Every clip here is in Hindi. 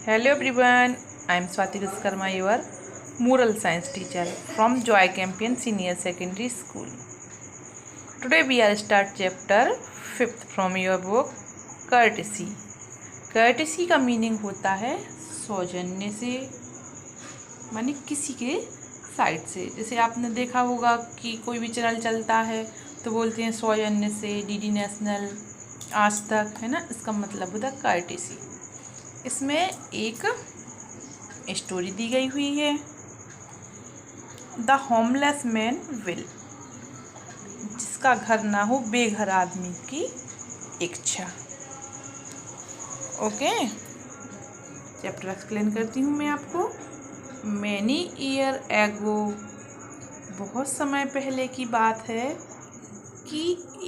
Hello everyone, I am Swati Viskarma, your moral science teacher from Joy Campion Senior Secondary School. Today we are start chapter 5th from your book Courtesy. Courtesy का मीनिंग होता है सौजन्य से, माने किसी के साइड से। जैसे आपने देखा होगा कि कोई भी चैनल चलता है तो बोलते हैं सौजन्य से, डीडी नेशनल, आज तक, है ना। इसका मतलब होता है कर्टेसी। इसमें एक स्टोरी दी गई हुई है, द होमलेस मैन विल, जिसका घर ना हो बेघर आदमी की इच्छा। ओके, चैप्टर एक्सप्लेन करती हूँ मैं आपको। मैनी ईयर एगो, बहुत समय पहले की बात है कि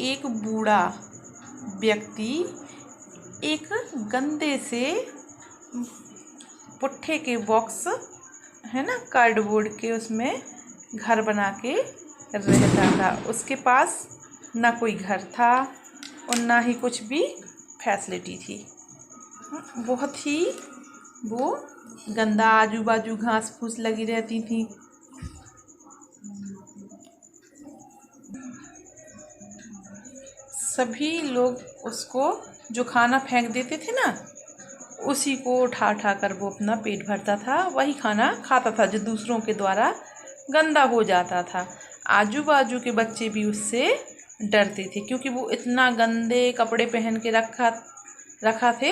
एक बूढ़ा व्यक्ति एक गंदे से पुट्ठे के बॉक्स, है ना, कार्डबोर्ड के, उसमें घर बना के रहता था। उसके पास ना कोई घर था और ना ही कुछ भी फैसिलिटी थी। बहुत ही वो गंदा, आजू बाजू घास फूस लगी रहती थी। सभी लोग उसको जो खाना फेंक देते थे ना, उसी को उठा उठा कर वो अपना पेट भरता था। वही खाना खाता था जो दूसरों के द्वारा गंदा हो जाता था। आजू बाजू के बच्चे भी उससे डरते थे क्योंकि वो इतना गंदे कपड़े पहन के रखा थे,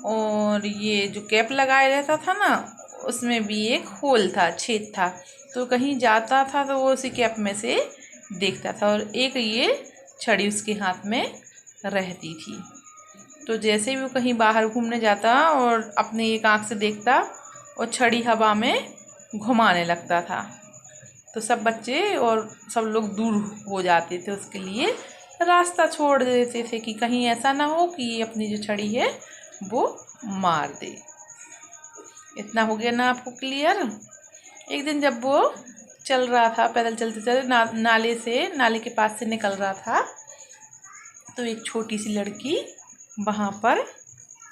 और ये जो कैप लगाए रहता था ना, उसमें भी एक होल था, छेद था। तो कहीं जाता था तो वो उसी कैप में से देखता था, और एक ये छड़ी उसके हाथ में रहती थी। तो जैसे ही वो कहीं बाहर घूमने जाता और अपने एक आँख से देखता और छड़ी हवा में घुमाने लगता था, तो सब बच्चे और सब लोग दूर हो जाते थे, उसके लिए रास्ता छोड़ देते थे कि कहीं ऐसा ना हो कि ये अपनी जो छड़ी है वो मार दे। इतना हो गया ना आपको क्लियर। एक दिन जब वो चल रहा था, पैदल चलते चलते नाले के पास से निकल रहा था, तो एक छोटी सी लड़की वहाँ पर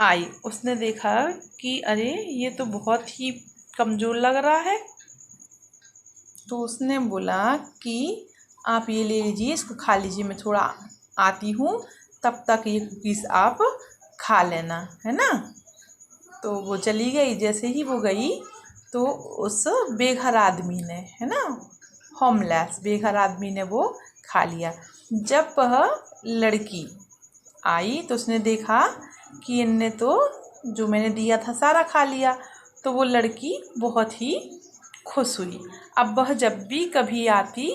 आई। उसने देखा कि अरे ये तो बहुत ही कमज़ोर लग रहा है, तो उसने बोला कि आप ये ले लीजिए, इसको खा लीजिए, मैं थोड़ा आती हूँ, तब तक ये कुकीज़ आप खा लेना, है ना। तो वो चली गई। जैसे ही वो गई तो उस बेघर आदमी ने, है ना, होमलेस बेघर आदमी ने वो खा लिया। जब वह लड़की आई तो उसने देखा कि इनने तो जो मैंने दिया था सारा खा लिया। तो वो लड़की बहुत ही खुश हुई। अब वह जब भी कभी आती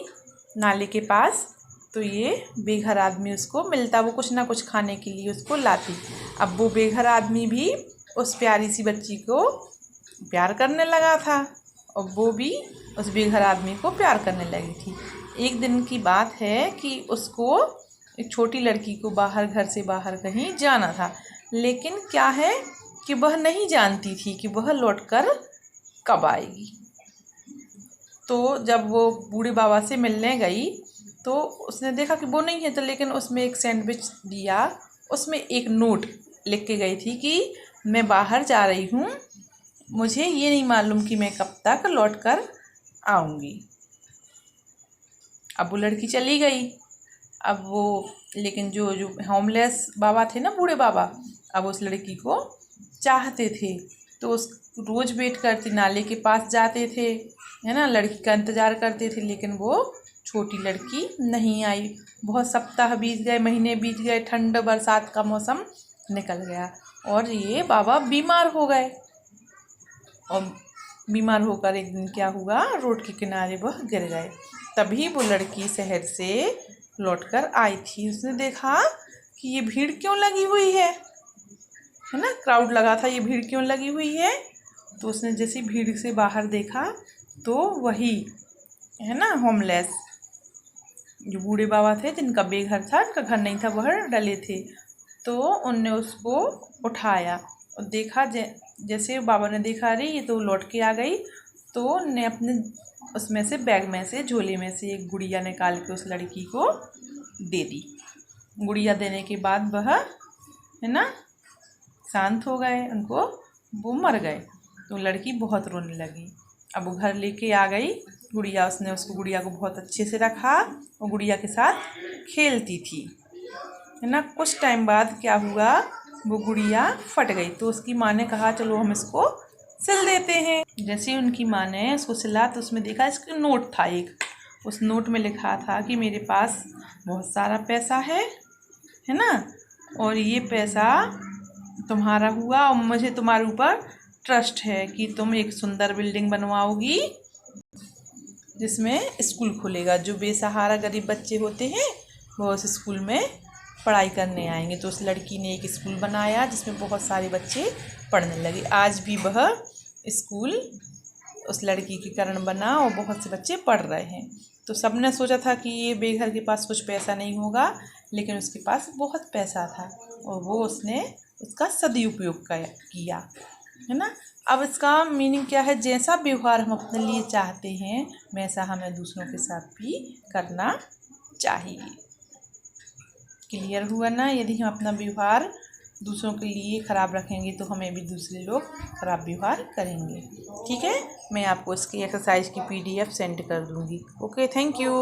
नाले के पास तो ये बेघर आदमी उसको मिलता, वो कुछ ना कुछ खाने के लिए उसको लाती। अब वो बेघर आदमी भी उस प्यारी सी बच्ची को प्यार करने लगा था और वो भी उस बेघर आदमी को प्यार करने लगी थी। एक दिन की बात है कि उसको, एक छोटी लड़की को, घर से बाहर कहीं जाना था, लेकिन क्या है कि वह नहीं जानती थी कि वह लौटकर कब आएगी। तो जब वो बूढ़े बाबा से मिलने गई तो उसने देखा कि वो नहीं है, तो लेकिन उसमें एक सैंडविच दिया, उसमें एक नोट लिख के गई थी कि मैं बाहर जा रही हूँ, मुझे ये नहीं मालूम कि मैं कब तक लौटकर आऊँगी। अब वो लड़की चली गई। अब वो, लेकिन जो होमलेस बाबा थे ना, बूढ़े बाबा, अब उस लड़की को चाहते थे, तो उस रोज़ वेट करते, नाले के पास जाते थे, है ना, लड़की का इंतज़ार करते थे, लेकिन वो छोटी लड़की नहीं आई। बहुत सप्ताह बीत गए, महीने बीत गए, ठंड बरसात का मौसम निकल गया और ये बाबा बीमार हो गए। और बीमार होकर एक दिन क्या हुआ, रोड के किनारे वह गिर गए। तभी वो लड़की शहर से लौटकर आई थी। उसने देखा कि ये भीड़ क्यों लगी हुई है ना, क्राउड लगा था, ये भीड़ क्यों लगी हुई है। तो उसने जैसे भीड़ से बाहर देखा तो वही, है ना, होमलेस जो बूढ़े बाबा थे जिनका बेघर था, उनका घर नहीं था, वह डले थे। तो उनने उसको उठाया और देखा, जैसे बाबा ने देखा अरे ये तो लौट के आ गई, तो उनने अपने उसमें से, बैग में से, झोले में से एक गुड़िया निकाल के उस लड़की को दे दी। गुड़िया देने के बाद वह, है ना, शांत हो गए, उनको वो मर गए। तो लड़की बहुत रोने लगी। अब वो घर लेके आ गई गुड़िया, उसने उसको गुड़िया को बहुत अच्छे से रखा और गुड़िया के साथ खेलती थी, है ना। कुछ टाइम बाद क्या हुआ, वो गुड़िया फट गई। तो उसकी माँ ने कहा चलो हम इसको सिल देते हैं। जैसे ही उनकी माँ ने उसको सिला तो उसमें देखा इसका नोट था एक। उस नोट में लिखा था कि मेरे पास बहुत सारा पैसा है ना, और ये पैसा तुम्हारा हुआ और मुझे तुम्हारे ऊपर ट्रस्ट है कि तुम एक सुंदर बिल्डिंग बनवाओगी जिसमें स्कूल खुलेगा। जो बेसहारा गरीब बच्चे होते हैं वो उस स्कूल में पढ़ाई करने आएंगे। तो उस लड़की ने एक स्कूल बनाया जिसमें बहुत सारे बच्चे पढ़ने लगे। आज भी वह स्कूल उस लड़की के कारण बना और बहुत से बच्चे पढ़ रहे हैं। तो सबने सोचा था कि ये बेघर के पास कुछ पैसा नहीं होगा, लेकिन उसके पास बहुत पैसा था और वो उसने उसका सदुपयोग किया, है ना। अब इसका मीनिंग क्या है, जैसा व्यवहार हम अपने लिए चाहते हैं वैसा हमें दूसरों के साथ भी करना चाहिए। क्लियर हुआ ना। यदि हम अपना व्यवहार दूसरों के लिए ख़राब रखेंगे तो हमें भी दूसरे लोग ख़राब व्यवहार करेंगे। ठीक है, मैं आपको इसकी एक्सरसाइज की PDF सेंड कर दूँगी। Okay, thank you.